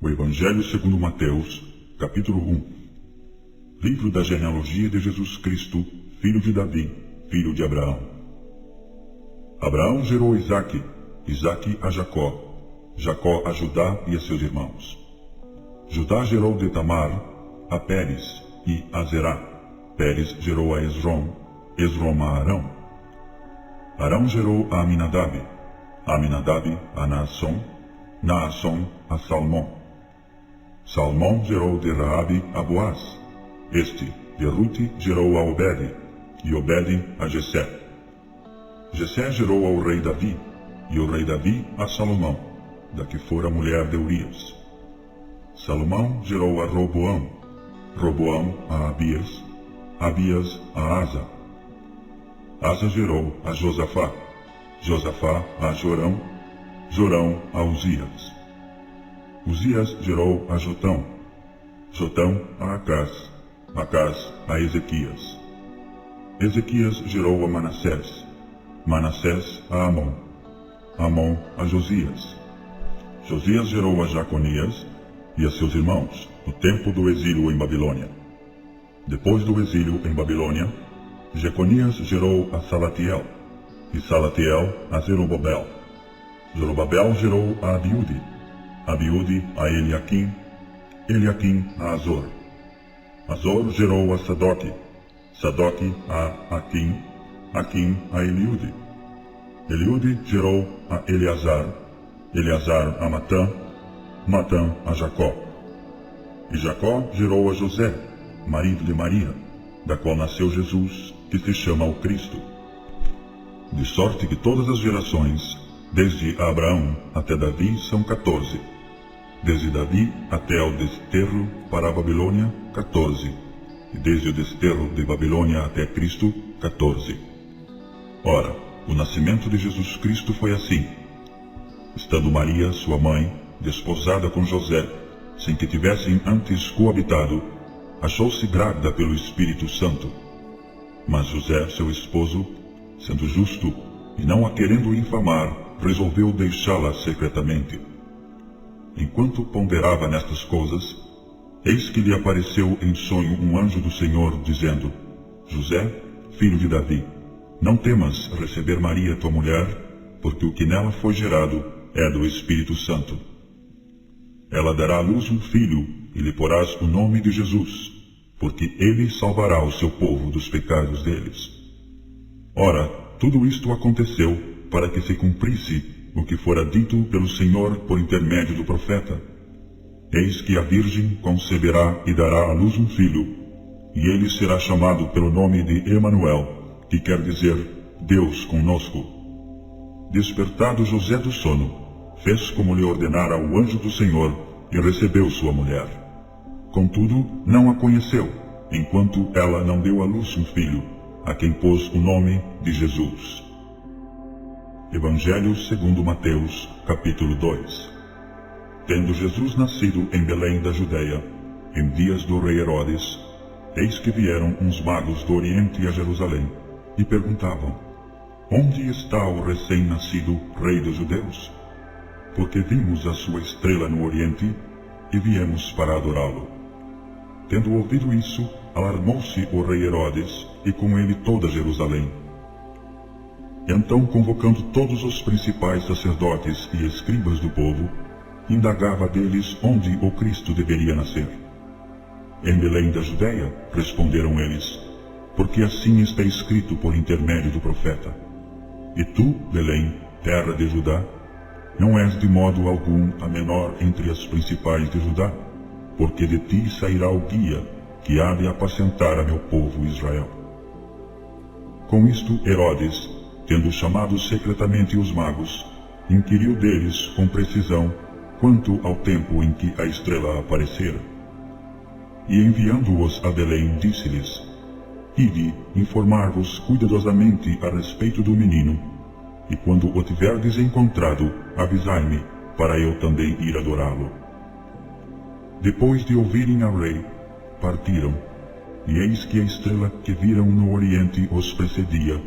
O Evangelho segundo Mateus, capítulo 1. Livro da genealogia de Jesus Cristo, filho de Davi, filho de Abraão. Abraão gerou Isaque, Isaque a Jacó, Jacó a Judá e a seus irmãos. Judá gerou de Tamar a Pérez e a Zerá. Pérez gerou a Esrom, Esrom a Arão. Arão gerou a Aminadab, Aminadab a Naasson, Naasson a Salmão. Salmão gerou de Raabe a Boaz. Este, de Rute, gerou a Obede, e Obede a Jessé. Jessé gerou ao rei Davi, e o rei Davi a Salomão, da que fora mulher de Urias. Salomão gerou a Roboão, Roboão a Abias, Abias a Asa. Asa gerou a Josafá, Josafá a Jorão, Jorão a Uzias. Uzias gerou a Jotão, Jotão a Acás, Acás a Ezequias. Ezequias gerou a Manassés, Manassés a Amon, Amon a Josias. Josias gerou a Jaconias e a seus irmãos, no tempo do exílio em Babilônia. Depois do exílio em Babilônia, Jeconias gerou a Salatiel, e Salatiel a Zerubabel. Zerubabel gerou a Abiúde, Abiúde a Eliaquim, Eliaquim a Azor. Azor gerou a Sadoque, Sadoque a Aquim, Aquim a Eliúde. Eliúde gerou a Eleazar, Eleazar a Matã, Matã a Jacó. E Jacó gerou a José, marido de Maria, da qual nasceu Jesus, que se chama o Cristo. De sorte que todas as gerações, desde Abraão até Davi, são 14. Desde Davi até o desterro para a Babilônia, 14. E desde o desterro de Babilônia até Cristo, 14. Ora, o nascimento de Jesus Cristo foi assim. Estando Maria, sua mãe, desposada com José, sem que tivessem antes coabitado, achou-se grávida pelo Espírito Santo. Mas José, seu esposo, sendo justo e não a querendo infamar, resolveu deixá-la secretamente. Enquanto ponderava nestas coisas, eis que lhe apareceu em sonho um anjo do Senhor, dizendo: José, filho de Davi, não temas receber Maria, tua mulher, porque o que nela foi gerado é do Espírito Santo. Ela dará à luz um filho, e lhe porás o nome de Jesus, porque ele salvará o seu povo dos pecados deles. Ora, tudo isto aconteceu para que se cumprisse o que fora dito pelo Senhor por intermédio do profeta. Eis que a Virgem conceberá e dará à luz um filho, e ele será chamado pelo nome de Emanuel, que quer dizer Deus conosco. Despertado José do sono, fez como lhe ordenara o anjo do Senhor e recebeu sua mulher. Contudo, não a conheceu, enquanto ela não deu à luz um filho, a quem pôs o nome de Jesus. Evangelho segundo Mateus, capítulo 2. Tendo Jesus nascido em Belém da Judeia, em dias do rei Herodes, eis que vieram uns magos do Oriente a Jerusalém, e perguntavam: Onde está o recém-nascido rei dos judeus? Porque vimos a sua estrela no Oriente, e viemos para adorá-lo. Tendo ouvido isso, alarmou-se o rei Herodes, e com ele toda Jerusalém. Então, convocando todos os principais sacerdotes e escribas do povo, indagava deles onde o Cristo deveria nascer. Em Belém da Judeia, responderam eles, porque assim está escrito por intermédio do profeta. E tu, Belém, terra de Judá, não és de modo algum a menor entre as principais de Judá, porque de ti sairá o guia, que há de apacentar a meu povo Israel. Com isto, Herodes, tendo chamado secretamente os magos, inquiriu deles com precisão quanto ao tempo em que a estrela aparecera. E enviando-os a Belém, disse-lhes: Ide informar-vos cuidadosamente a respeito do menino, e quando o tiverdes encontrado, avisai-me, para eu também ir adorá-lo. Depois de ouvirem ao rei, partiram, e eis que a estrela que viram no Oriente os precedia,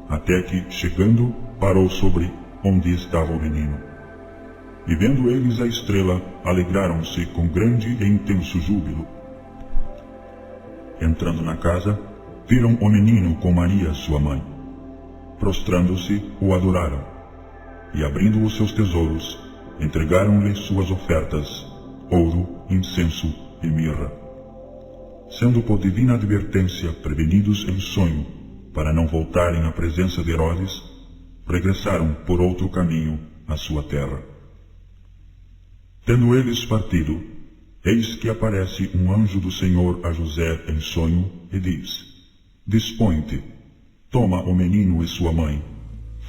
até que, chegando, parou sobre onde estava o menino. E vendo eles a estrela, alegraram-se com grande e intenso júbilo. Entrando na casa, viram o menino com Maria, sua mãe. Prostrando-se, o adoraram. E abrindo os seus tesouros, entregaram-lhe suas ofertas, ouro, incenso e mirra. Sendo por divina advertência prevenidos em sonho, para não voltarem à presença de Herodes, regressaram por outro caminho à sua terra. Tendo eles partido, eis que aparece um anjo do Senhor a José em sonho e diz: Dispõe-te, toma o menino e sua mãe,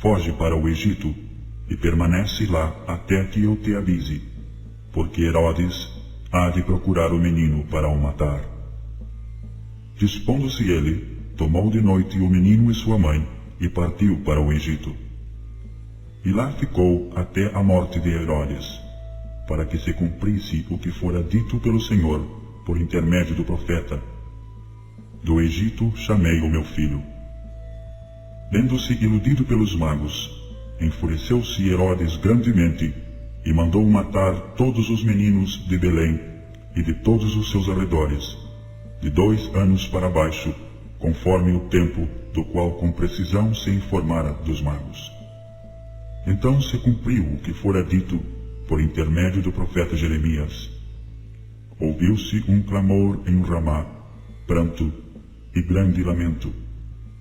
foge para o Egito e permanece lá até que eu te avise, porque Herodes há de procurar o menino para o matar. Dispondo-se ele, tomou de noite o menino e sua mãe e partiu para o Egito. E lá ficou até a morte de Herodes, para que se cumprisse o que fora dito pelo Senhor por intermédio do profeta: Do Egito chamei o meu filho. Vendo-se iludido pelos magos, enfureceu-se Herodes grandemente e mandou matar todos os meninos de Belém e de todos os seus arredores, de 2 anos para baixo, conforme o tempo do qual com precisão se informara dos magos. Então se cumpriu o que fora dito por intermédio do profeta Jeremias. Ouviu-se um clamor em Ramá, pranto e grande lamento.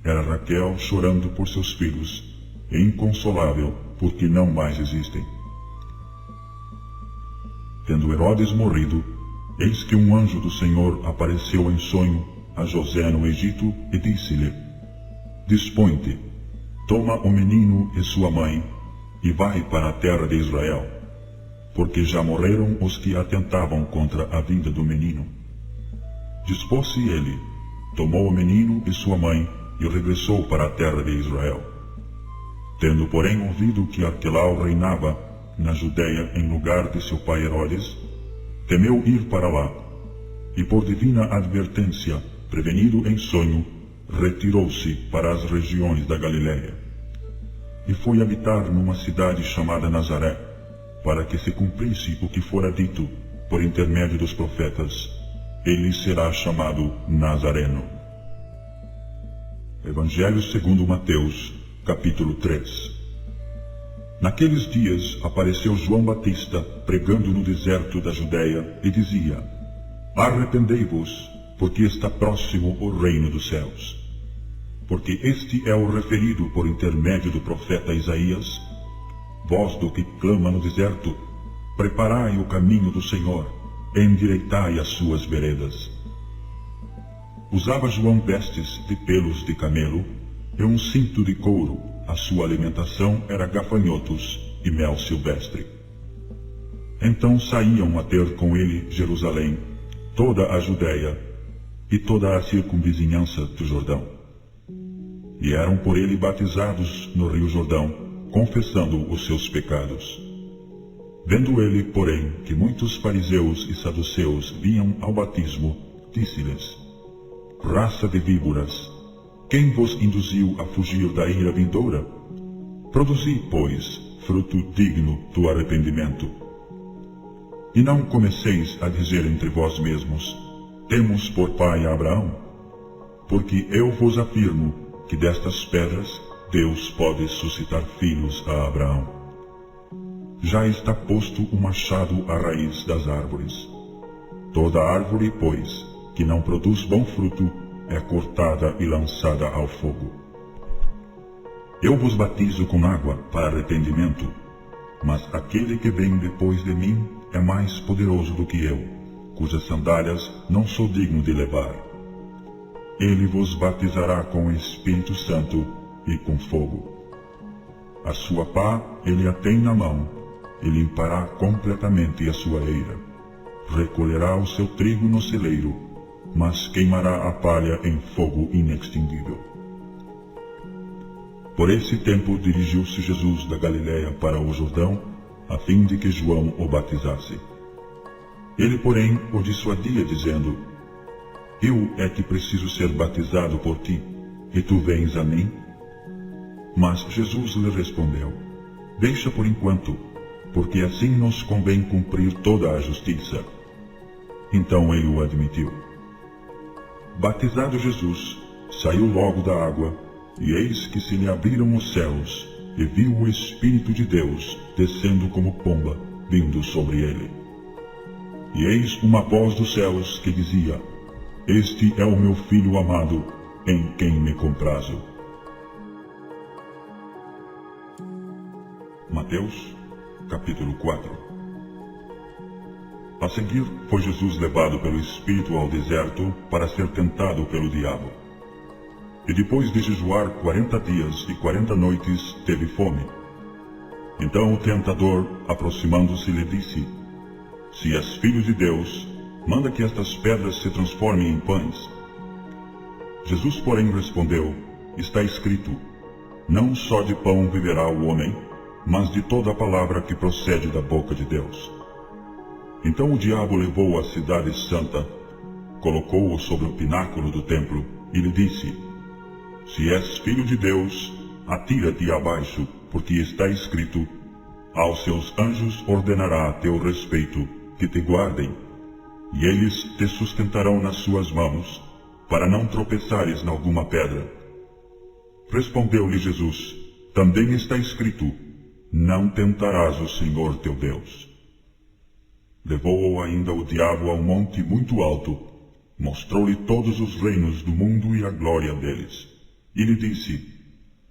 Era Raquel chorando por seus filhos, e inconsolável porque não mais existem. Tendo Herodes morrido, eis que um anjo do Senhor apareceu em sonho a José no Egito e disse-lhe: Dispõe-te, toma o menino e sua mãe, e vai para a terra de Israel, porque já morreram os que atentavam contra a vida do menino. Dispôs-se ele, tomou o menino e sua mãe, e regressou para a terra de Israel. Tendo, porém, ouvido que Arquelau reinava na Judéia em lugar de seu pai Herodes, temeu ir para lá, e por divina advertência, prevenido em sonho, retirou-se para as regiões da Galiléia. E foi habitar numa cidade chamada Nazaré, para que se cumprisse o que fora dito por intermédio dos profetas: ele será chamado Nazareno. Evangelho segundo Mateus, capítulo 3. Naqueles dias apareceu João Batista pregando no deserto da Judéia e dizia: Arrependei-vos, porque está próximo o reino dos céus. Porque este é o referido por intermédio do profeta Isaías: Voz do que clama no deserto, preparai o caminho do Senhor, endireitai as suas veredas. Usava João vestes de pelos de camelo e um cinto de couro. A sua alimentação era gafanhotos e mel silvestre. Então saíam a ter com ele Jerusalém, toda a Judéia e toda a circunvizinhança do Jordão. E eram por ele batizados no rio Jordão, confessando os seus pecados. Vendo ele, porém, que muitos fariseus e saduceus vinham ao batismo, disse-lhes: Raça de víboras, quem vos induziu a fugir da ira vindoura? Produzi, pois, fruto digno do arrependimento. E não comeceis a dizer entre vós mesmos: Temos por pai a Abraão? Porque eu vos afirmo que destas pedras Deus pode suscitar filhos a Abraão. Já está posto o machado à raiz das árvores. Toda árvore, pois, que não produz bom fruto, é cortada e lançada ao fogo. Eu vos batizo com água para arrependimento, mas aquele que vem depois de mim é mais poderoso do que eu, cujas sandálias não sou digno de levar. Ele vos batizará com o Espírito Santo e com fogo. A sua pá ele a tem na mão, e limpará completamente a sua eira. Recolherá o seu trigo no celeiro, mas queimará a palha em fogo inextinguível. Por esse tempo dirigiu-se Jesus da Galiléia para o Jordão, a fim de que João o batizasse. Ele, porém, o dissuadia, dizendo: Eu é que preciso ser batizado por ti, e tu vens a mim? Mas Jesus lhe respondeu: Deixa por enquanto, porque assim nos convém cumprir toda a justiça. Então ele o admitiu. Batizado Jesus, saiu logo da água, e eis que se lhe abriram os céus, e viu o Espírito de Deus descendo como pomba, vindo sobre ele. E eis uma voz dos céus que dizia: Este é o meu Filho amado, em quem me comprazo. Mateus, capítulo 4. A seguir, foi Jesus levado pelo Espírito ao deserto para ser tentado pelo diabo. E depois de jejuar 40 dias e 40 noites, teve fome. Então o tentador, aproximando-se, lhe disse: Se és filho de Deus, manda que estas pedras se transformem em pães. Jesus, porém, respondeu: Está escrito: Não só de pão viverá o homem, mas de toda a palavra que procede da boca de Deus. Então o diabo levou-o à cidade santa, colocou-o sobre o pináculo do templo e lhe disse: Se és filho de Deus, atira-te abaixo, porque está escrito: Aos seus anjos ordenará a teu respeito que te guardem, e eles te sustentarão nas suas mãos, para não tropeçares em alguma pedra. Respondeu-lhe Jesus: Também está escrito: Não tentarás o Senhor teu Deus. Levou-o ainda o diabo a um monte muito alto, mostrou-lhe todos os reinos do mundo e a glória deles, e lhe disse: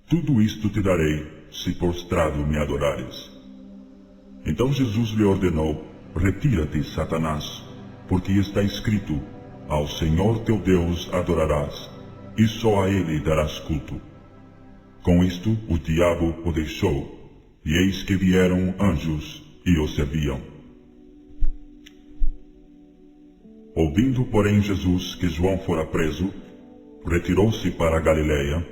Tudo isto te darei, se prostrado me adorares. Então Jesus lhe ordenou: Retira-te, Satanás, porque está escrito: Ao Senhor teu Deus adorarás, e só a ele darás culto. Com isto o diabo o deixou, e eis que vieram anjos e o serviam. Ouvindo, porém, Jesus que João fora preso, retirou-se para a Galiléia,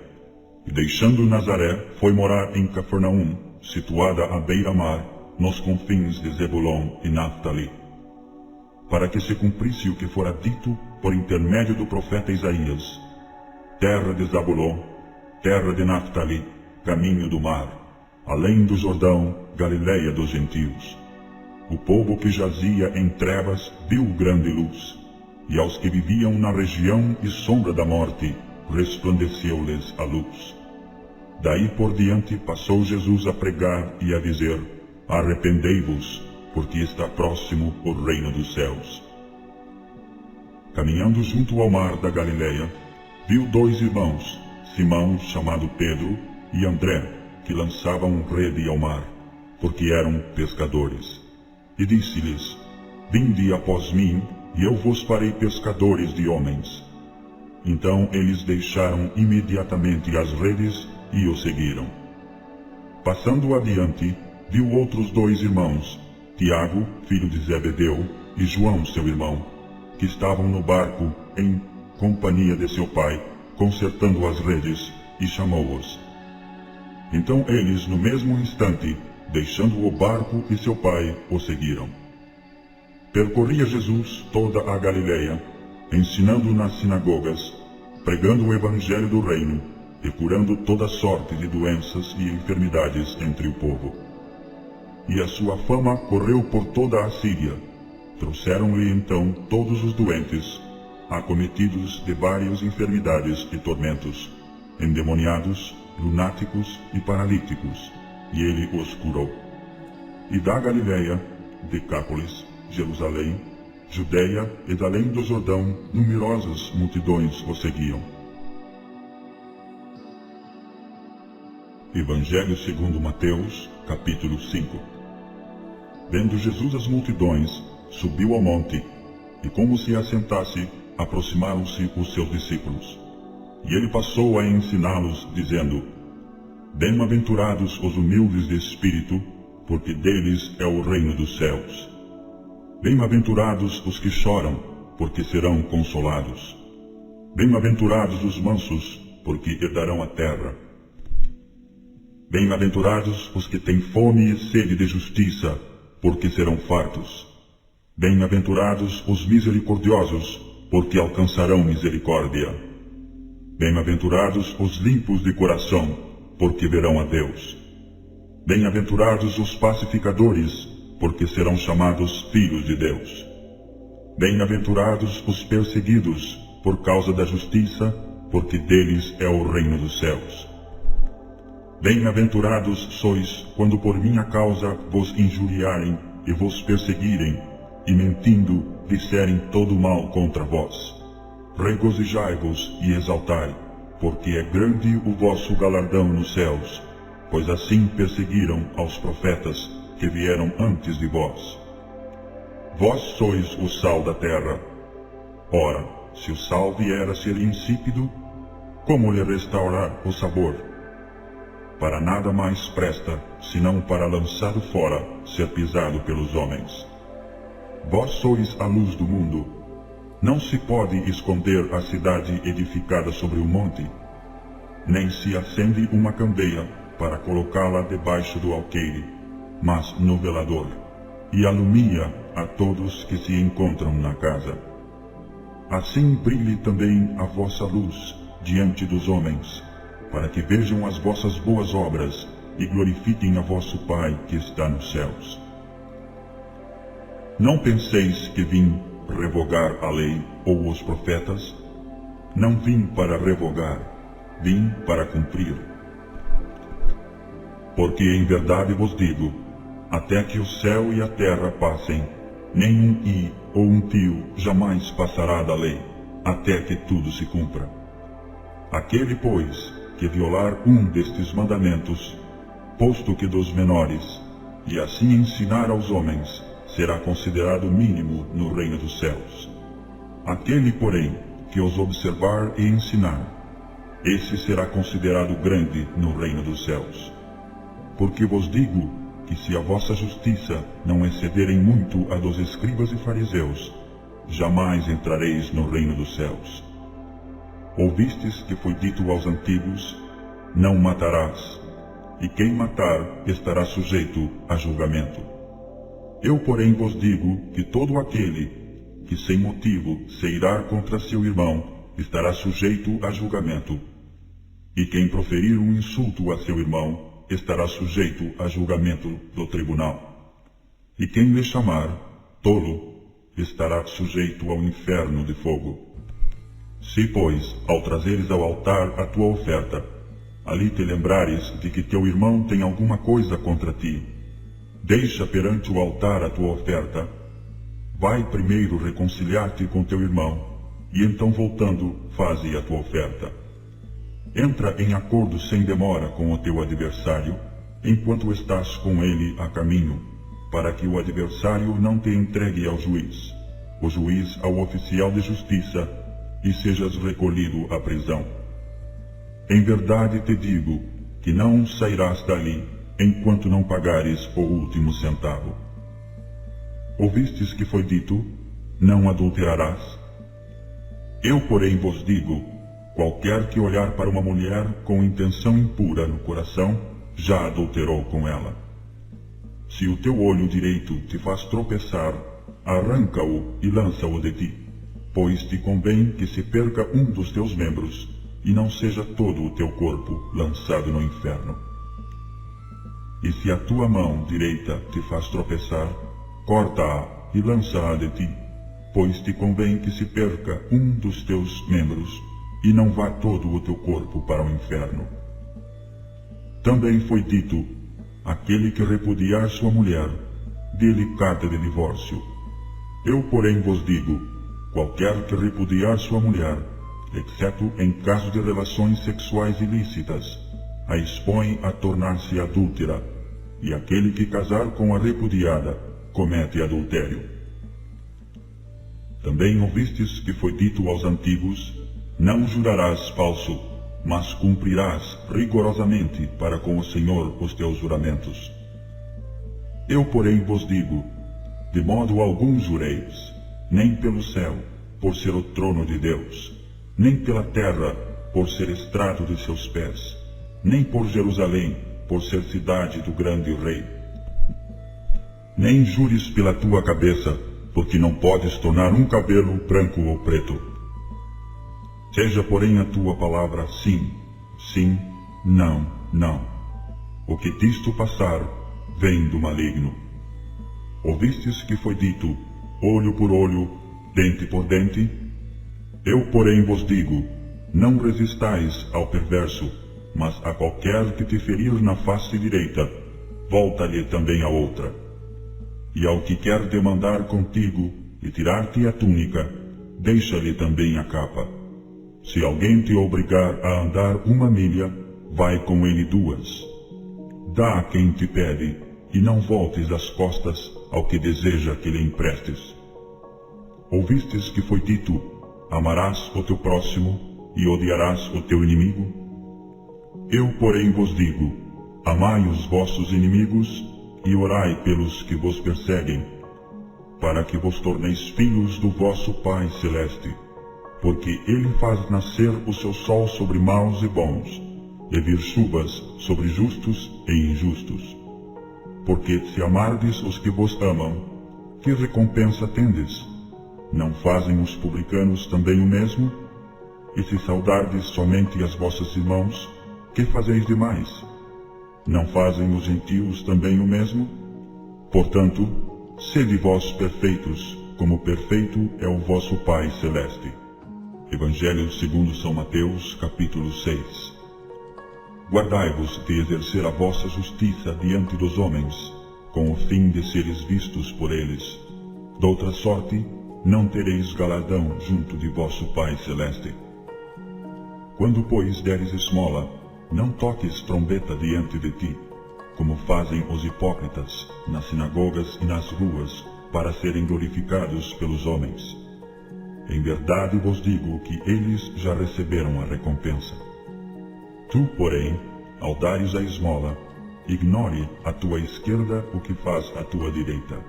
e deixando Nazaré, foi morar em Cafarnaum, situada à beira-mar, nos confins de Zebulon e Naftali, para que se cumprisse o que fora dito por intermédio do profeta Isaías: Terra de Zabulon, terra de Naftali, caminho do mar, além do Jordão, Galiléia dos gentios. O povo que jazia em trevas viu grande luz, e aos que viviam na região e sombra da morte, resplandeceu-lhes a luz. Daí por diante passou Jesus a pregar e a dizer: Arrependei-vos, porque está próximo o reino dos céus. Caminhando junto ao mar da Galiléia, viu 2 irmãos, Simão, chamado Pedro, e André, que lançavam rede ao mar, porque eram pescadores. E disse-lhes: Vinde após mim, e eu vos farei pescadores de homens. Então eles deixaram imediatamente as redes e o seguiram. Passando adiante, viu outros 2 irmãos, Tiago, filho de Zebedeu, e João, seu irmão, que estavam no barco em companhia de seu pai, consertando as redes, e chamou-os. Então eles, no mesmo instante, deixando o barco e seu pai, o seguiram. Percorria Jesus toda a Galiléia, ensinando nas sinagogas, pregando o evangelho do reino e curando toda sorte de doenças e enfermidades entre o povo. E a sua fama correu por toda a Síria. Trouxeram-lhe então todos os doentes, acometidos de várias enfermidades e tormentos, endemoniados, lunáticos e paralíticos, e ele os curou. E da Galiléia, Decápolis, Jerusalém, Judeia e da além do Jordão, numerosas multidões o seguiam. Evangelho segundo Mateus, capítulo 5. Vendo Jesus as multidões, subiu ao monte, e como se assentasse, aproximaram-se os seus discípulos. E ele passou a ensiná-los, dizendo: Bem-aventurados os humildes de espírito, porque deles é o reino dos céus. Bem-aventurados os que choram, porque serão consolados. Bem-aventurados os mansos, porque herdarão a terra. Bem-aventurados os que têm fome e sede de justiça, porque serão fartos. Bem-aventurados os misericordiosos, porque alcançarão misericórdia. Bem-aventurados os limpos de coração, porque verão a Deus. Bem-aventurados os pacificadores, porque serão chamados filhos de Deus. Bem-aventurados os perseguidos, por causa da justiça, porque deles é o reino dos céus. Bem-aventurados sois, quando por minha causa vos injuriarem e vos perseguirem, e mentindo disserem todo mal contra vós. Regozijai-vos e exaltai, porque é grande o vosso galardão nos céus, pois assim perseguiram aos profetas que vieram antes de vós. Vós sois o sal da terra. Ora, se o sal vier a ser insípido, como lhe restaurar o sabor? Para nada mais presta, senão para lançado fora, ser pisado pelos homens. Vós sois a luz do mundo. Não se pode esconder a cidade edificada sobre o monte, nem se acende uma candeia para colocá-la debaixo do alqueire, mas no velador, e alumia a todos que se encontram na casa. Assim brilhe também a vossa luz diante dos homens, para que vejam as vossas boas obras e glorifiquem a vosso Pai que está nos céus. Não penseis que vim revogar a lei ou os profetas. Não vim para revogar, vim para cumprir. Porque em verdade vos digo, até que o céu e a terra passem, nem um i ou um tio jamais passará da lei, até que tudo se cumpra. Aquele, pois, que violar um destes mandamentos, posto que dos menores, e assim ensinar aos homens, será considerado mínimo no reino dos céus. Aquele, porém, que os observar e ensinar, esse será considerado grande no reino dos céus. Porque vos digo que se a vossa justiça não excederem muito a dos escribas e fariseus, jamais entrareis no reino dos céus. Ouvistes que foi dito aos antigos, não matarás, e quem matar estará sujeito a julgamento. Eu, porém, vos digo que todo aquele que sem motivo se irá contra seu irmão estará sujeito a julgamento, e quem proferir um insulto a seu irmão estará sujeito a julgamento do tribunal. E quem lhe chamar tolo estará sujeito ao inferno de fogo. Se, pois, ao trazeres ao altar a tua oferta, ali te lembrares de que teu irmão tem alguma coisa contra ti, deixa perante o altar a tua oferta, vai primeiro reconciliar-te com teu irmão, e então voltando, faze a tua oferta. Entra em acordo sem demora com o teu adversário, enquanto estás com ele a caminho, para que o adversário não te entregue ao juiz, o juiz ao oficial de justiça, e sejas recolhido à prisão. Em verdade te digo que não sairás dali, enquanto não pagares o último centavo. Ouvistes que foi dito, não adulterarás? Eu, porém, vos digo, qualquer que olhar para uma mulher com intenção impura no coração, já adulterou com ela. Se o teu olho direito te faz tropeçar, arranca-o e lança-o de ti, pois te convém que se perca um dos teus membros, e não seja todo o teu corpo lançado no inferno. E se a tua mão direita te faz tropeçar, corta-a e lança-a de ti, pois te convém que se perca um dos teus membros, e não vá todo o teu corpo para o inferno. Também foi dito, aquele que repudiar sua mulher, dê-lhe carta de divórcio. Eu, porém, vos digo, qualquer que repudiar sua mulher, exceto em caso de relações sexuais ilícitas, a expõe a tornar-se adúltera, e aquele que casar com a repudiada, comete adultério. Também ouvistes que foi dito aos antigos, não jurarás falso, mas cumprirás rigorosamente para com o Senhor os teus juramentos. Eu, porém, vos digo, de modo algum jureis, nem pelo céu, por ser o trono de Deus, nem pela terra, por ser estrado de seus pés, nem por Jerusalém, por ser cidade do grande rei. Nem jures pela tua cabeça, porque não podes tornar um cabelo branco ou preto. Seja, porém, a tua palavra sim, sim, não, não. O que disto passar vem do maligno. Ouvistes que foi dito, olho por olho, dente por dente? Eu, porém, vos digo, não resistais ao perverso, mas a qualquer que te ferir na face direita, volta-lhe também a outra. E ao que quer demandar contigo e tirar-te a túnica, deixa-lhe também a capa. Se alguém te obrigar a andar 1 milha, vai com ele 2. Dá a quem te pede, e não voltes as costas ao que deseja que lhe emprestes. Ouvistes que foi dito, amarás o teu próximo e odiarás o teu inimigo? Eu, porém, vos digo, amai os vossos inimigos e orai pelos que vos perseguem, para que vos torneis filhos do vosso Pai Celeste, porque Ele faz nascer o seu sol sobre maus e bons, e vir chuvas sobre justos e injustos. Porque se amardes os que vos amam, que recompensa tendes? Não fazem os publicanos também o mesmo? E se saudardes somente as vossas irmãos, que fazeis demais? Não fazem os gentios também o mesmo? Portanto, sede vós perfeitos, como perfeito é o vosso Pai Celeste. Evangelho segundo São Mateus, capítulo 6. Guardai-vos de exercer a vossa justiça diante dos homens, com o fim de seres vistos por eles. Doutra sorte, não tereis galardão junto de vosso Pai Celeste. Quando, pois, deres esmola, não toques trombeta diante de ti, como fazem os hipócritas nas sinagogas e nas ruas, para serem glorificados pelos homens. Em verdade vos digo que eles já receberam a recompensa. Tu, porém, ao dares a esmola, ignore à tua esquerda o que faz a tua direita,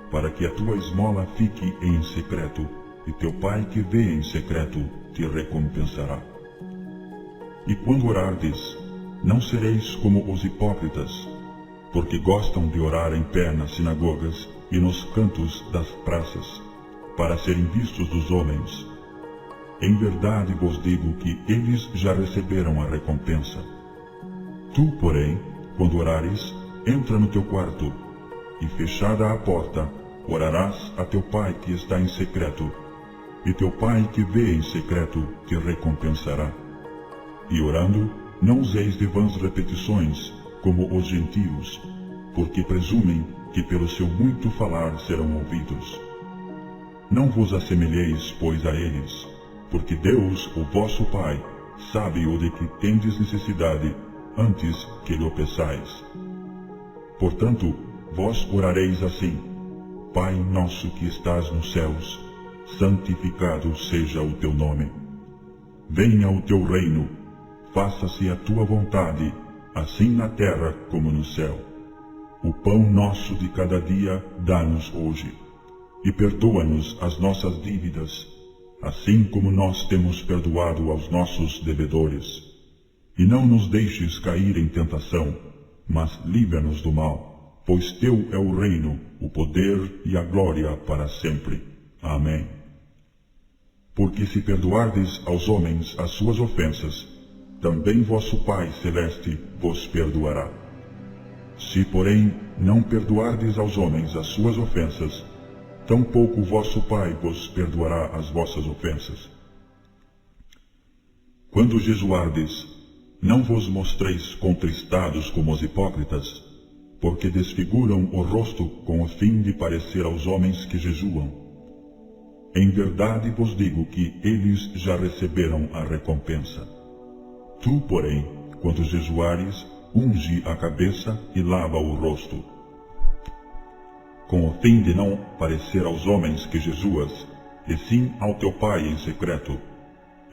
para que a tua esmola fique em secreto, e teu Pai que vê em secreto te recompensará. E quando orardes, não sereis como os hipócritas, porque gostam de orar em pé nas sinagogas e nos cantos das praças, para serem vistos dos homens. Em verdade vos digo que eles já receberam a recompensa. Tu, porém, quando orares, entra no teu quarto, e fechada a porta, orarás a teu Pai que está em secreto, e teu Pai que vê em secreto te recompensará. E orando, não useis de vãs repetições, como os gentios, porque presumem que pelo seu muito falar serão ouvidos. Não vos assemelheis, pois, a eles, porque Deus, o vosso Pai, sabe o de que tendes necessidade, antes que lhe o peçais. Portanto, vós orareis assim: Pai nosso que estás nos céus, santificado seja o teu nome. Venha o teu reino, faça-se a tua vontade, assim na terra como no céu. O pão nosso de cada dia dá-nos hoje, e perdoa-nos as nossas dívidas, assim como nós temos perdoado aos nossos devedores. E não nos deixes cair em tentação, mas livra-nos do mal, pois teu é o reino, o poder e a glória para sempre. Amém. Porque se perdoardes aos homens as suas ofensas, também vosso Pai Celeste vos perdoará. Se, porém, não perdoardes aos homens as suas ofensas, tampouco vosso Pai vos perdoará as vossas ofensas. Quando jejuardes, não vos mostreis contristados como os hipócritas, porque desfiguram o rosto com o fim de parecer aos homens que jejuam. Em verdade vos digo que eles já receberam a recompensa. Tu, porém, quando jejuares, unge a cabeça e lava o rosto, com o fim de não parecer aos homens que jejuas, e sim ao teu Pai em secreto.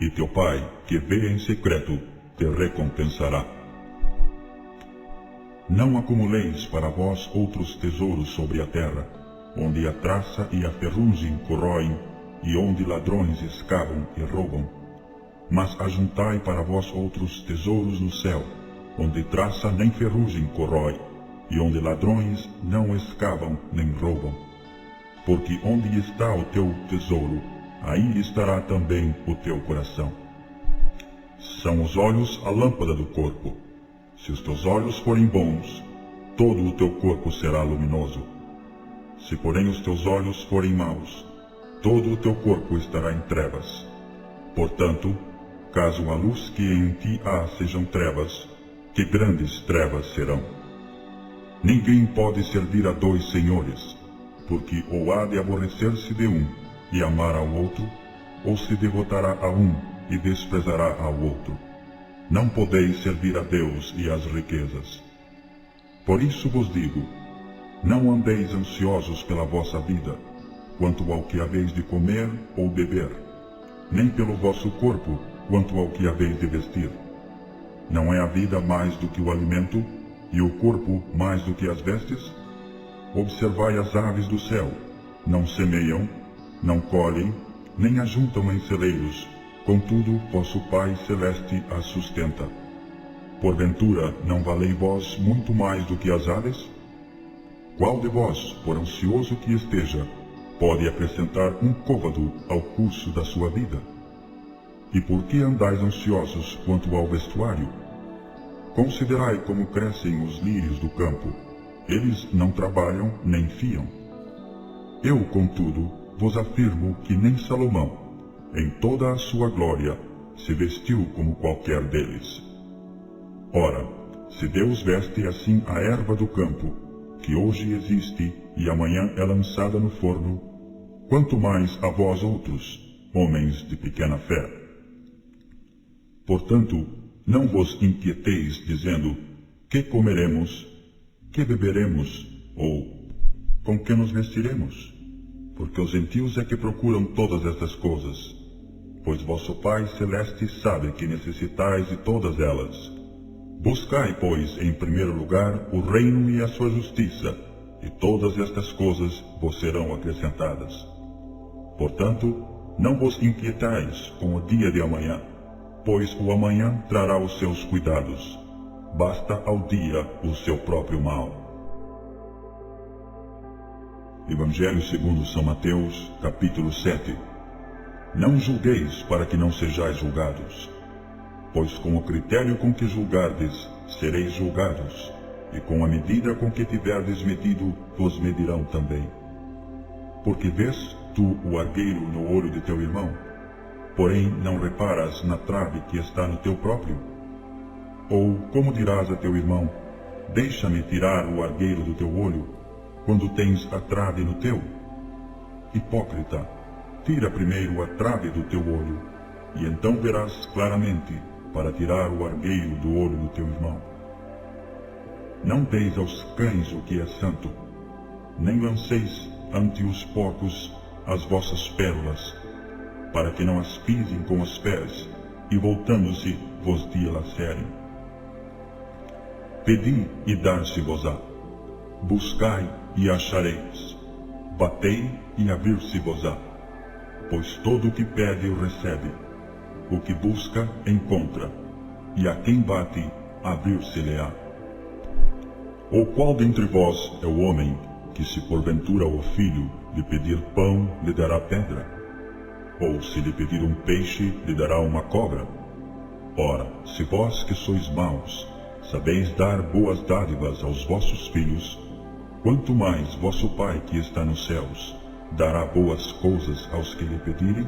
E teu Pai, que vê em secreto, te recompensará. Não acumuleis para vós outros tesouros sobre a terra, onde a traça e a ferrugem corroem, e onde ladrões escavam e roubam. Mas ajuntai para vós outros tesouros no céu, onde traça nem ferrugem corrói, e onde ladrões não escavam nem roubam. Porque onde está o teu tesouro, aí estará também o teu coração. São os olhos a lâmpada do corpo. Se os teus olhos forem bons, todo o teu corpo será luminoso. Se porém os teus olhos forem maus, todo o teu corpo estará em trevas. Portanto, caso a luz que em ti há sejam trevas, que grandes trevas serão. Ninguém pode servir a dois senhores, porque ou há de aborrecer-se de um e amar ao outro, ou se devotará a um e desprezará ao outro. Não podeis servir a Deus e às riquezas. Por isso vos digo, não andeis ansiosos pela vossa vida, quanto ao que haveis de comer ou beber, nem pelo vosso corpo, quanto ao que haveis de vestir. Não é a vida mais do que o alimento, e o corpo mais do que as vestes? Observai as aves do céu, não semeiam, não colhem, nem ajuntam em celeiros, contudo vosso Pai Celeste as sustenta. Porventura não valei vós muito mais do que as aves? Qual de vós, por ansioso que esteja, pode acrescentar um côvado ao curso da sua vida? E por que andais ansiosos quanto ao vestuário? Considerai como crescem os lírios do campo. Eles não trabalham nem fiam. Eu, contudo, vos afirmo que nem Salomão, em toda a sua glória, se vestiu como qualquer deles. Ora, se Deus veste assim a erva do campo, que hoje existe e amanhã é lançada no forno, quanto mais a vós outros, homens de pequena fé. Portanto, não vos inquieteis dizendo, que comeremos, que beberemos, ou com que nos vestiremos? Porque os gentios é que procuram todas estas coisas, pois vosso Pai Celeste sabe que necessitais de todas elas. Buscai, pois, em primeiro lugar o reino e a sua justiça, e todas estas coisas vos serão acrescentadas. Portanto, não vos inquietais com o dia de amanhã, pois o amanhã trará os seus cuidados. Basta ao dia o seu próprio mal. Evangelho segundo São Mateus, capítulo 7. Não julgueis para que não sejais julgados, pois com o critério com que julgardes, sereis julgados, e com a medida com que tiverdes medido, vos medirão também. Porque vês tu o argueiro no olho de teu irmão, porém não reparas na trave que está no teu próprio? Ou como dirás a teu irmão, deixa-me tirar o argueiro do teu olho, quando tens a trave no teu? Hipócrita, tira primeiro a trave do teu olho, e então verás claramente para tirar o argueiro do olho do teu irmão. Não deis aos cães o que é santo, nem lanceis ante os porcos as vossas pérolas, para que não as pisem com os pés, e voltando-se vos dilacerem. Pedi e dar-se-vos-á, buscai e achareis, batei e abrir-se-vos-á, pois todo o que pede o recebe, o que busca encontra, e a quem bate abrir-se-lhe-á. Ou qual dentre vós é o homem que, se porventura o filho lhe pedir pão, lhe dará pedra? Ou se lhe pedir um peixe, lhe dará uma cobra? Ora, se vós que sois maus, sabeis dar boas dádivas aos vossos filhos, quanto mais vosso Pai que está nos céus dará boas coisas aos que lhe pedirem?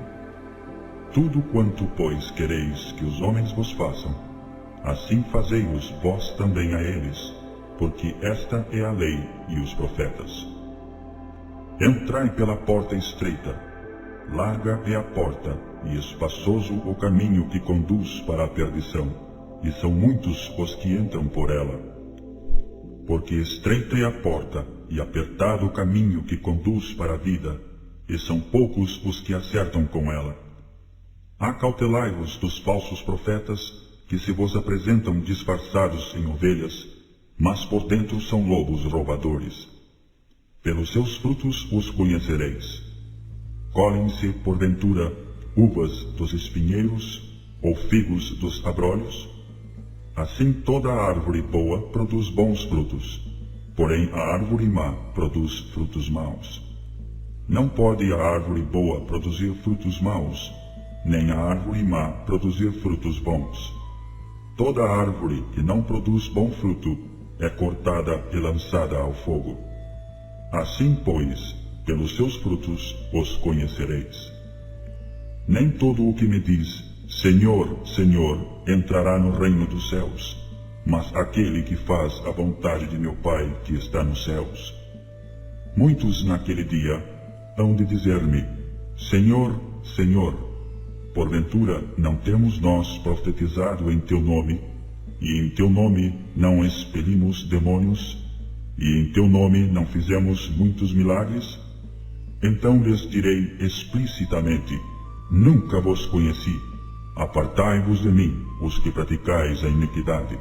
Tudo quanto, pois, quereis que os homens vos façam, assim fazei-os vós também a eles, porque esta é a lei e os profetas. Entrai pela porta estreita, larga é a porta, e espaçoso o caminho que conduz para a perdição, e são muitos os que entram por ela. Porque estreita é a porta, e apertado o caminho que conduz para a vida, e são poucos os que acertam com ela. Acautelai-vos dos falsos profetas, que se vos apresentam disfarçados em ovelhas, mas por dentro são lobos roubadores. Pelos seus frutos os conhecereis. Colhem-se, porventura, uvas dos espinheiros, ou figos dos abrolhos? Assim toda árvore boa produz bons frutos, porém a árvore má produz frutos maus. Não pode a árvore boa produzir frutos maus, nem a árvore má produzir frutos bons. Toda árvore que não produz bom fruto é cortada e lançada ao fogo. Assim, pois, pelos seus frutos os conhecereis. Nem todo o que me diz, Senhor, Senhor, entrará no reino dos céus, mas aquele que faz a vontade de meu Pai que está nos céus. Muitos naquele dia hão de dizer-me, Senhor, Senhor, porventura não temos nós profetizado em teu nome, e em teu nome não expelimos demônios, e em teu nome não fizemos muitos milagres? Então lhes direi explicitamente, nunca vos conheci, apartai-vos de mim, os que praticais a iniquidade.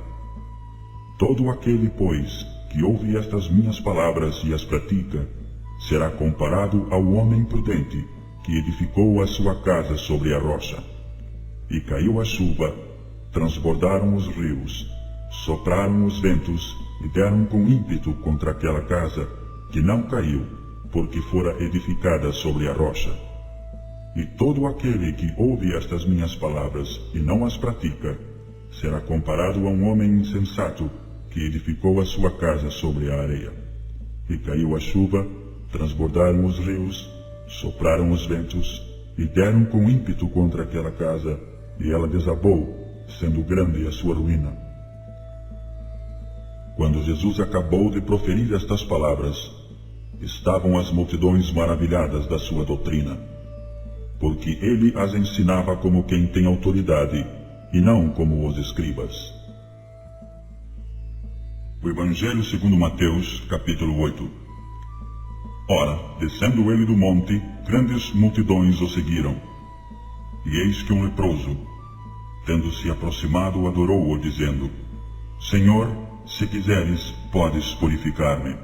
Todo aquele, pois, que ouve estas minhas palavras e as pratica, será comparado ao homem prudente, que edificou a sua casa sobre a rocha. E caiu a chuva, transbordaram os rios, sopraram os ventos e deram com ímpeto contra aquela casa, que não caiu, porque fora edificada sobre a rocha. E todo aquele que ouve estas minhas palavras e não as pratica, será comparado a um homem insensato, que edificou a sua casa sobre a areia. E caiu a chuva, transbordaram os rios, sopraram os ventos, e deram com ímpeto contra aquela casa, e ela desabou, sendo grande a sua ruína. Quando Jesus acabou de proferir estas palavras, estavam as multidões maravilhadas da sua doutrina, porque ele as ensinava como quem tem autoridade, e não como os escribas. O Evangelho segundo Mateus, capítulo 8. Ora, descendo ele do monte, grandes multidões o seguiram. E eis que um leproso, tendo-se aproximado, adorou-o, dizendo, Senhor, se quiseres, podes purificar-me.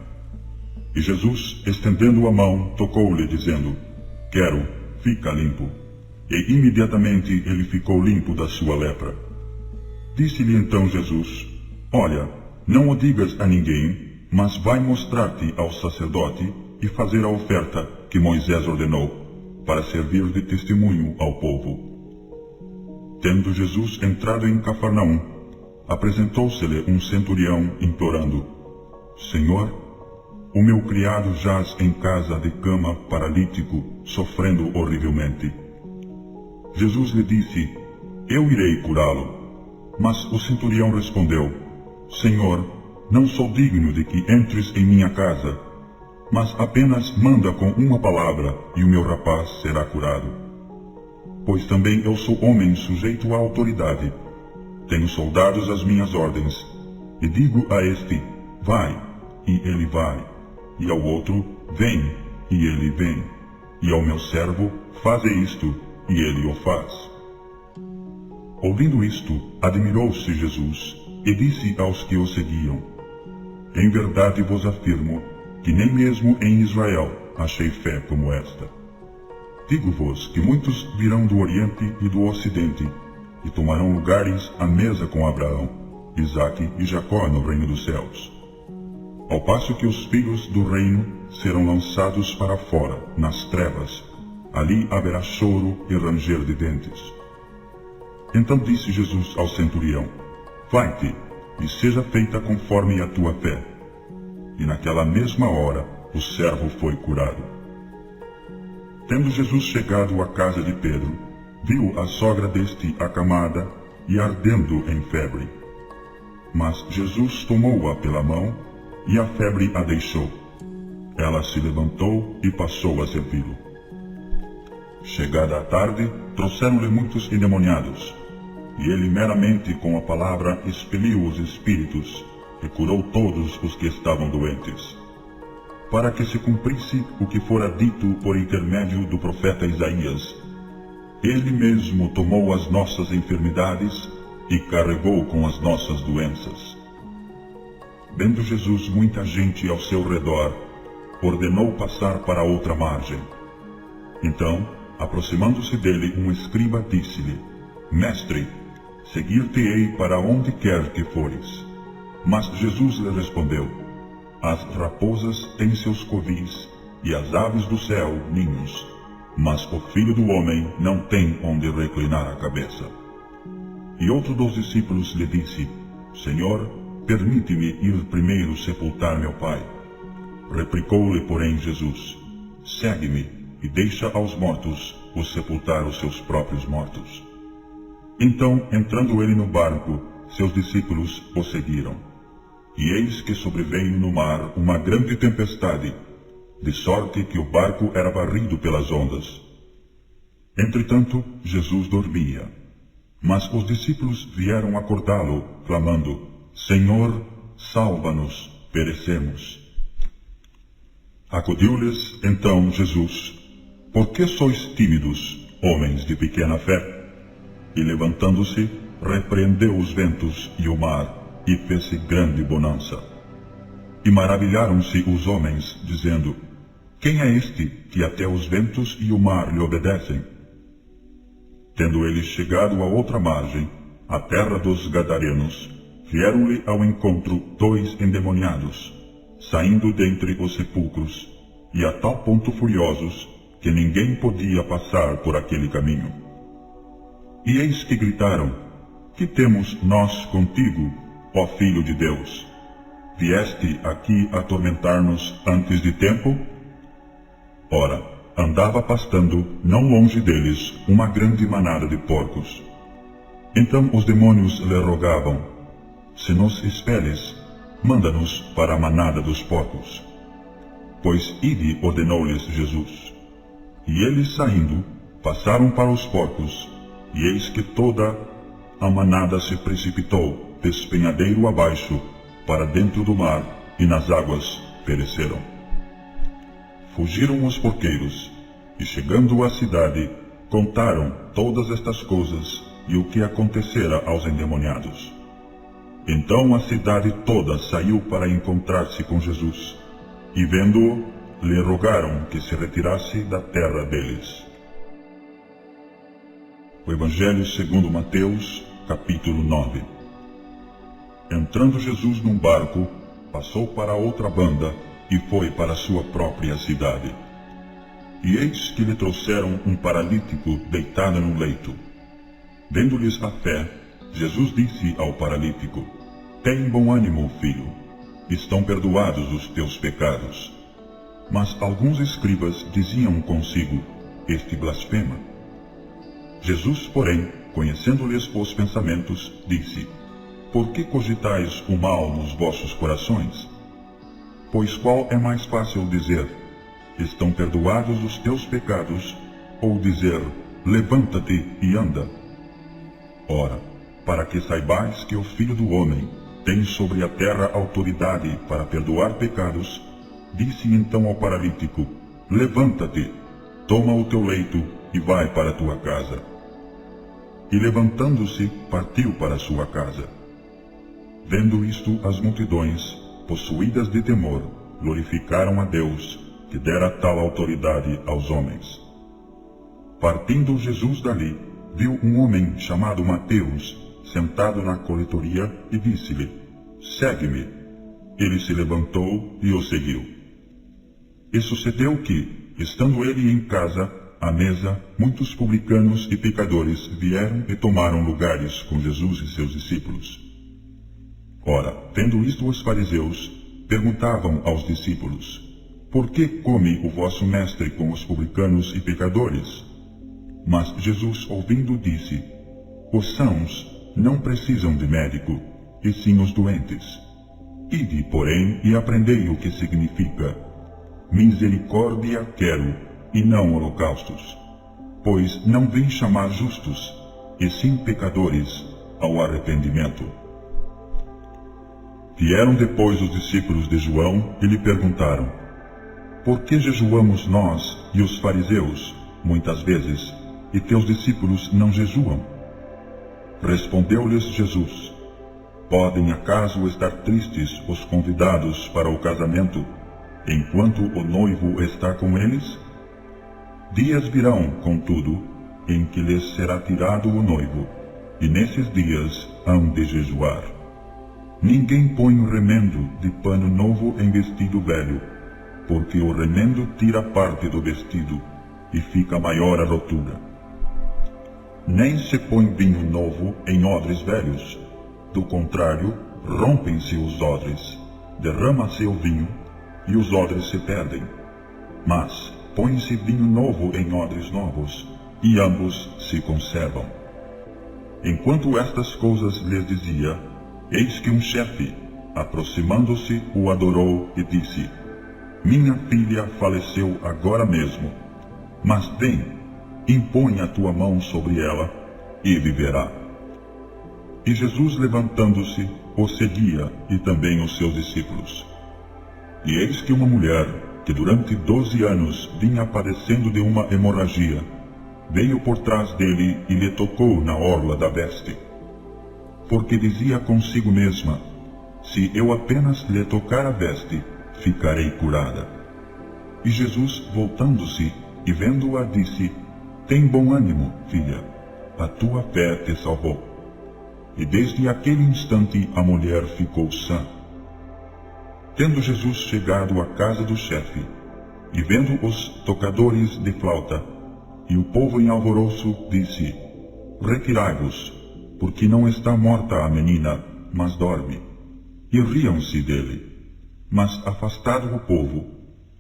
E Jesus, estendendo a mão, tocou-lhe, dizendo, Quero, fica limpo. E imediatamente ele ficou limpo da sua lepra. Disse-lhe então Jesus, Olha, não o digas a ninguém, mas vai mostrar-te ao sacerdote e fazer a oferta que Moisés ordenou, para servir de testemunho ao povo. Tendo Jesus entrado em Cafarnaum, apresentou-se-lhe um centurião, implorando, Senhor, o meu criado jaz em casa de cama paralítico, sofrendo horrivelmente. Jesus lhe disse, Eu irei curá-lo. Mas o centurião respondeu, Senhor, não sou digno de que entres em minha casa, mas apenas manda com uma palavra e o meu rapaz será curado. Pois também eu sou homem sujeito à autoridade. Tenho soldados às minhas ordens, e digo a este, vai, e ele vai, e ao outro, vem, e ele vem, e ao meu servo, faze isto, e ele o faz. Ouvindo isto, admirou-se Jesus, e disse aos que o seguiam, Em verdade vos afirmo, que nem mesmo em Israel achei fé como esta. Digo-vos que muitos virão do Oriente e do Ocidente, e tomarão lugares à mesa com Abraão, Isaque e Jacó no reino dos céus. Ao passo que os filhos do reino serão lançados para fora, nas trevas, ali haverá choro e ranger de dentes. Então disse Jesus ao centurião, Vai-te, e seja feita conforme a tua fé. E naquela mesma hora, o servo foi curado. Tendo Jesus chegado à casa de Pedro, viu a sogra deste acamada e ardendo em febre. Mas Jesus tomou-a pela mão, e a febre a deixou. Ela se levantou e passou a servi-lo. Chegada a tarde, trouxeram-lhe muitos endemoniados, e ele meramente com a palavra expeliu os espíritos, e curou todos os que estavam doentes, para que se cumprisse o que fora dito por intermédio do profeta Isaías. Ele mesmo tomou as nossas enfermidades e carregou com as nossas doenças. Vendo Jesus muita gente ao seu redor, ordenou passar para outra margem. Então, aproximando-se dele um escriba, disse-lhe, Mestre, seguir-te-ei para onde quer que fores. Mas Jesus lhe respondeu, As raposas têm seus covis, e as aves do céu ninhos, mas o Filho do Homem não tem onde reclinar a cabeça. E outro dos discípulos lhe disse: Senhor, permite-me ir primeiro sepultar meu pai. Replicou-lhe, porém, Jesus: Segue-me e deixa aos mortos os sepultar os seus próprios mortos. Então, entrando ele no barco, seus discípulos o seguiram. E eis que sobreveio no mar uma grande tempestade, de sorte que o barco era varrido pelas ondas. Entretanto, Jesus dormia. Mas os discípulos vieram acordá-lo, clamando: Senhor, salva-nos, perecemos. Acudiu-lhes então Jesus: Por que sois tímidos, homens de pequena fé? E levantando-se, repreendeu os ventos e o mar, e fez-se grande bonança. E maravilharam-se os homens, dizendo: Quem é este que até os ventos e o mar lhe obedecem? Tendo eles chegado à outra margem, a terra dos Gadarenos, vieram-lhe ao encontro 2 endemoniados, saindo dentre os sepulcros, e a tal ponto furiosos, que ninguém podia passar por aquele caminho. E eis que gritaram: Que temos nós contigo, ó Filho de Deus? Vieste aqui atormentar-nos antes de tempo? Ora, andava pastando, não longe deles, uma grande manada de porcos. Então os demônios lhe rogavam: Se nos expeles, manda-nos para a manada dos porcos. Pois ide, ordenou-lhes Jesus. E eles, saindo, passaram para os porcos, e eis que toda a manada se precipitou, despenhadeiro abaixo, para dentro do mar, e nas águas pereceram. Fugiram os porqueiros, e chegando à cidade, contaram todas estas coisas e o que acontecera aos endemoniados. Então a cidade toda saiu para encontrar-se com Jesus, e vendo-o, lhe rogaram que se retirasse da terra deles. O Evangelho segundo Mateus, capítulo 9. Entrando Jesus num barco, passou para outra banda e foi para sua própria cidade. E eis que lhe trouxeram um paralítico deitado num leito. Vendo-lhes a fé, Jesus disse ao paralítico: Tem bom ânimo, filho, estão perdoados os teus pecados. Mas alguns escribas diziam consigo: Este blasfema. Jesus, porém, conhecendo-lhes os pensamentos, disse: Por que cogitais o mal nos vossos corações? Pois qual é mais fácil dizer: Estão perdoados os teus pecados, ou dizer: Levanta-te e anda? Ora, para que saibais que o Filho do Homem tem sobre a terra autoridade para perdoar pecados, disse então ao paralítico: Levanta-te, toma o teu leito e vai para a tua casa. E levantando-se, partiu para a sua casa. Vendo isto, as multidões, possuídas de temor, glorificaram a Deus, que dera tal autoridade aos homens. Partindo Jesus dali, viu um homem chamado Mateus, sentado na coletoria, e disse-lhe: Segue-me. Ele se levantou e o seguiu. E sucedeu que, estando ele em casa, à mesa, muitos publicanos e pecadores vieram e tomaram lugares com Jesus e seus discípulos. Ora, vendo isto os fariseus, perguntavam aos discípulos: Por que come o vosso mestre com os publicanos e pecadores? Mas Jesus, ouvindo, disse: Os sãos não precisam de médico, e sim os doentes. Ide, porém, e aprendei o que significa: Misericórdia quero, e não holocaustos. Pois não vim chamar justos, e sim pecadores, ao arrependimento. Vieram depois os discípulos de João e lhe perguntaram: Por que jejuamos nós e os fariseus, muitas vezes, e teus discípulos não jejuam? Respondeu-lhes Jesus: Podem acaso estar tristes os convidados para o casamento, enquanto o noivo está com eles? Dias virão, contudo, em que lhes será tirado o noivo, e nesses dias hão de jejuar. Ninguém põe um remendo de pano novo em vestido velho, porque o remendo tira parte do vestido, e fica maior a rotura. Nem se põe vinho novo em odres velhos. Do contrário, rompem-se os odres, derrama-se o vinho, e os odres se perdem. Mas põe-se vinho novo em odres novos, e ambos se conservam. Enquanto estas coisas lhes dizia, eis que um chefe, aproximando-se, o adorou e disse: Minha filha faleceu agora mesmo, mas vem, impõe a tua mão sobre ela, e viverá. E Jesus, levantando-se, o seguia, e também os seus discípulos. E eis que uma mulher, que durante 12 anos vinha padecendo de uma hemorragia, veio por trás dele e lhe tocou na orla da veste. Porque dizia consigo mesma: se eu apenas lhe tocar a veste, ficarei curada. E Jesus, voltando-se e vendo-a, disse: Tem bom ânimo, filha, a tua fé te salvou. E desde aquele instante a mulher ficou sã. Tendo Jesus chegado à casa do chefe, e vendo os tocadores de flauta, e o povo em alvoroço, disse: Retirai-vos, porque não está morta a menina, mas dorme. E riam-se dele. Mas afastado o povo,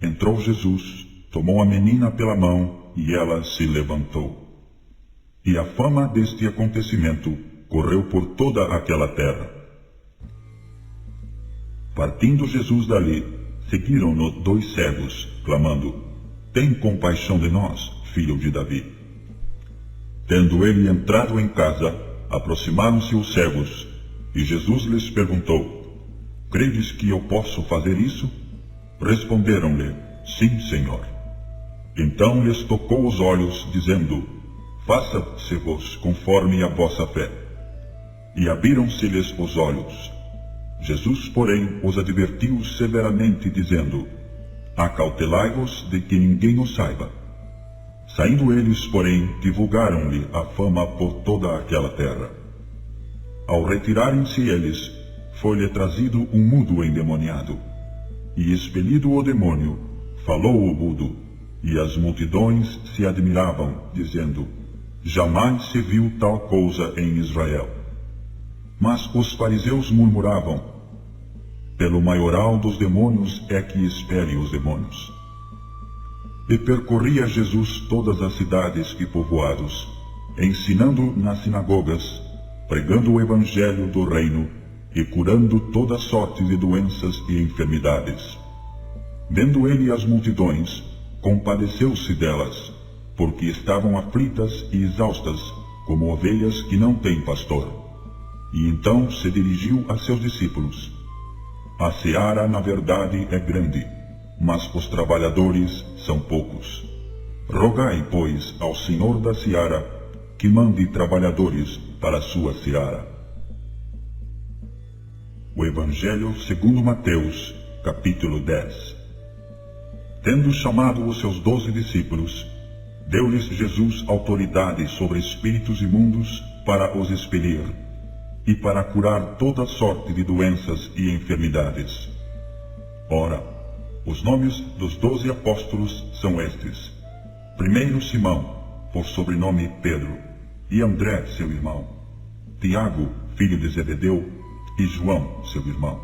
entrou Jesus, tomou a menina pela mão, e ela se levantou. E a fama deste acontecimento correu por toda aquela terra. Partindo Jesus dali, seguiram-no 2 cegos, clamando: Tem compaixão de nós, filho de Davi. Tendo ele entrado em casa, aproximaram-se os cegos, e Jesus lhes perguntou: Credes que eu posso fazer isso? Responderam-lhe: Sim, Senhor. Então lhes tocou os olhos, dizendo: Faça-se-vos conforme a vossa fé. E abriram-se-lhes os olhos. Jesus, porém, os advertiu severamente, dizendo: Acautelai-vos de que ninguém o saiba. Saindo eles, porém, divulgaram-lhe a fama por toda aquela terra. Ao retirarem-se eles, foi-lhe trazido um mudo endemoniado. E expelido o demônio, falou o mudo, e as multidões se admiravam, dizendo: Jamais se viu tal coisa em Israel. Mas os fariseus murmuravam: Pelo maioral dos demônios é que expele os demônios. E percorria Jesus todas as cidades e povoados, ensinando nas sinagogas, pregando o evangelho do reino e curando toda sorte de doenças e enfermidades. Vendo ele as multidões, compadeceu-se delas, porque estavam aflitas e exaustas, como ovelhas que não têm pastor. E então se dirigiu a seus discípulos: A seara, na verdade, é grande, mas os trabalhadores são poucos. Rogai, pois, ao Senhor da seara, que mande trabalhadores para a sua seara. O Evangelho segundo Mateus, capítulo 10. Tendo chamado os seus 12 discípulos, deu-lhes Jesus autoridade sobre espíritos imundos para os expelir, e para curar toda sorte de doenças e enfermidades. Ora, os nomes dos 12 apóstolos são estes: primeiro Simão, por sobrenome Pedro, e André, seu irmão, Tiago, filho de Zebedeu, e João, seu irmão,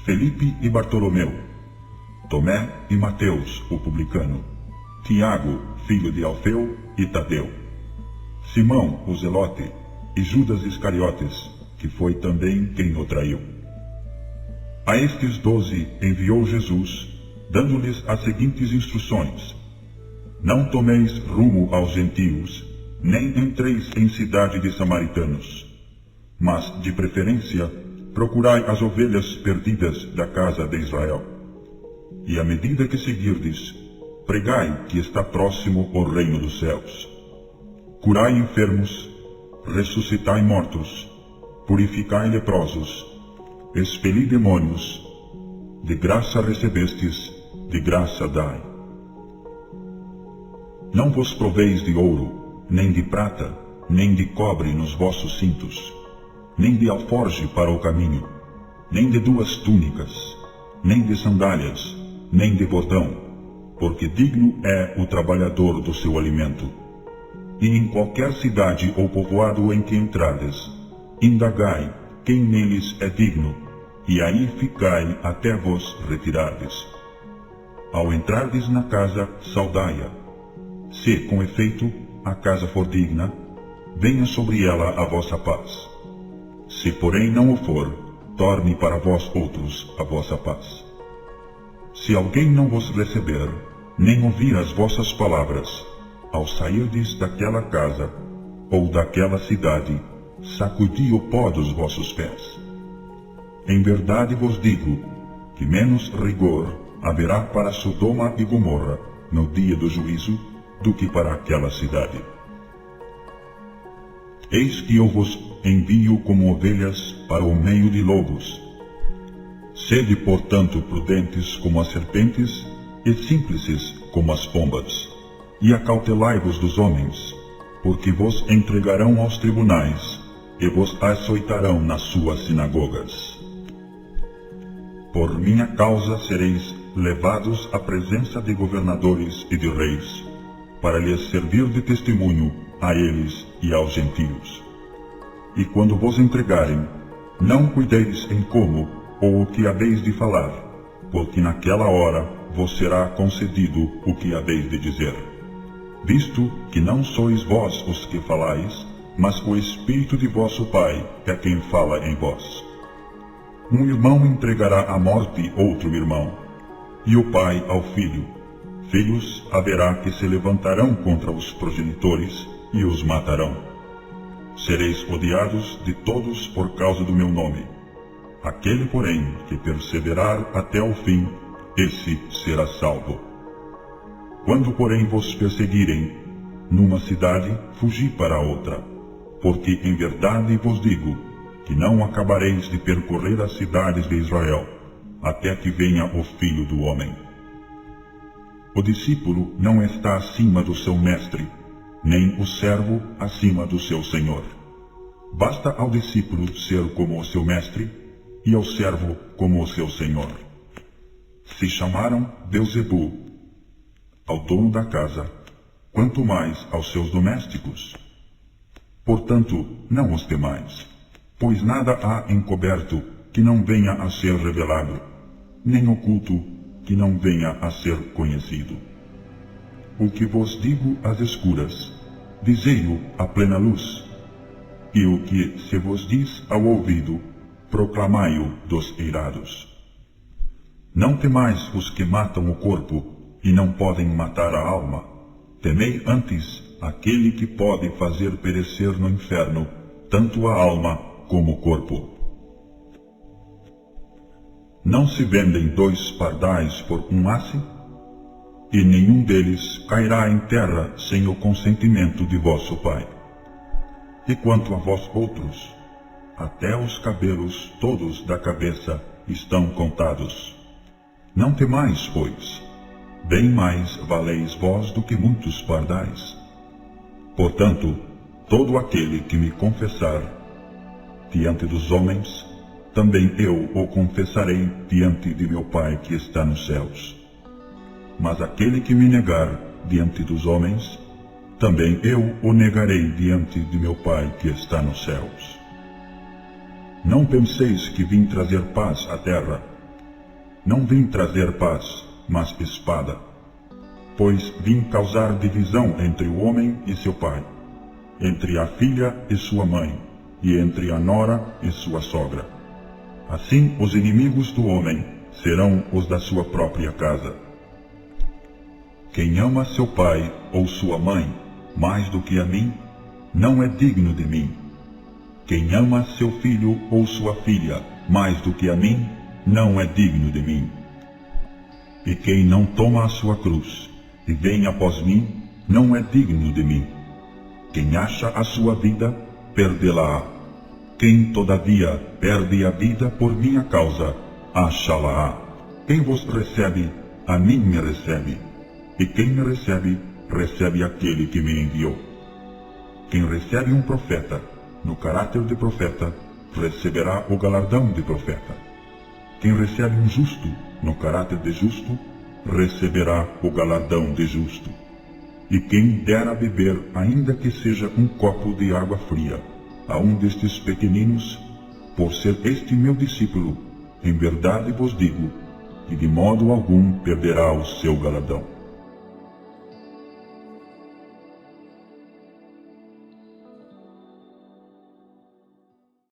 Felipe e Bartolomeu, Tomé e Mateus, o publicano, Tiago, filho de Alfeu, e Tadeu, Simão, o zelote, e Judas Iscariotes, que foi também quem o traiu. A estes 12 enviou Jesus, dando-lhes as seguintes instruções: Não tomeis rumo aos gentios, nem entreis em cidade de samaritanos, mas, de preferência, procurai as ovelhas perdidas da casa de Israel. E à medida que seguirdes, pregai que está próximo o reino dos céus. Curai enfermos, ressuscitai mortos, purificai leprosos, expeli demônios, de graça recebestes, de graça dai. Não vos proveis de ouro, nem de prata, nem de cobre nos vossos cintos, nem de alforge para o caminho, nem de 2 túnicas, nem de sandálias, nem de bordão, porque digno é o trabalhador do seu alimento. e em qualquer cidade ou povoado em que entrardes, indagai quem neles é digno, e aí ficai até vos retirardes. Ao entrardes na casa, saudai-a. Se, com efeito, a casa for digna, venha sobre ela a vossa paz. Se, porém, não o for, torne para vós outros a vossa paz. Se alguém não vos receber, nem ouvir as vossas palavras, ao sairdes daquela casa ou daquela cidade, sacudi o pó dos vossos pés. Em verdade vos digo que menos rigor haverá para Sodoma e Gomorra no dia do juízo do que para aquela cidade. Eis que eu vos envio como ovelhas para o meio de lobos. Sede, portanto, prudentes como as serpentes e simples como as pombas, e acautelai-vos dos homens, porque vos entregarão aos tribunais e vos açoitarão nas suas sinagogas. Por minha causa sereis levados à presença de governadores e de reis, para lhes servir de testemunho a eles e aos gentios. E quando vos entregarem, não cuideis em como ou o que haveis de falar, porque naquela hora vos será concedido o que haveis de dizer. Visto que não sois vós os que falais, mas o Espírito de vosso Pai é quem fala em vós. Um irmão entregará à morte outro irmão, e o pai ao filho. Filhos haverá que se levantarão contra os progenitores e os matarão. Sereis odiados de todos por causa do meu nome. Aquele, porém, que perseverar até o fim, esse será salvo. Quando, porém, vos perseguirem numa cidade, fugi para outra, porque em verdade vos digo que não acabareis de percorrer as cidades de Israel, até que venha o Filho do Homem. O discípulo não está acima do seu mestre, nem o servo acima do seu senhor. Basta ao discípulo ser como o seu mestre, e ao servo como o seu senhor. Se chamaram Beelzebu ao dono da casa, quanto mais aos seus domésticos. Portanto, não os temais, pois nada há encoberto que não venha a ser revelado, nem oculto que não venha a ser conhecido. O que vos digo às escuras, dizei-o à plena luz, e o que se vos diz ao ouvido, proclamai-o dos eirados. Não temais os que matam o corpo e não podem matar a alma. Temei antes aquele que pode fazer perecer no inferno tanto a alma como o corpo. Não se vendem 2 pardais por um asse? E nenhum deles cairá em terra sem o consentimento de vosso Pai. E quanto a vós outros, até os cabelos todos da cabeça estão contados. Não temais, pois, bem mais valeis vós do que muitos pardais. Portanto, todo aquele que me confessar diante dos homens, também eu o confessarei diante de meu Pai que está nos céus. Mas aquele que me negar diante dos homens, também eu o negarei diante de meu Pai que está nos céus. Não penseis que vim trazer paz à terra. Não vim trazer paz, mas espada. Pois vim causar divisão entre o homem e seu pai, entre a filha e sua mãe, e entre a nora e sua sogra. Assim os inimigos do homem serão os da sua própria casa. Quem ama seu pai ou sua mãe mais do que a mim, não é digno de mim. Quem ama seu filho ou sua filha mais do que a mim, não é digno de mim. E quem não toma a sua cruz e vem após mim, não é digno de mim. Quem acha a sua vida, perdê-la-á. Quem, todavia, perde a vida por minha causa, achá-la-á. Quem vos recebe, a mim me recebe. E quem me recebe, recebe aquele que me enviou. Quem recebe um profeta, no caráter de profeta, receberá o galardão de profeta. Quem recebe um justo, no caráter de justo, receberá o galardão de justo. E quem der a beber, ainda que seja um copo de água fria, a um destes pequeninos, por ser este meu discípulo, em verdade vos digo, que de modo algum perderá o seu galardão.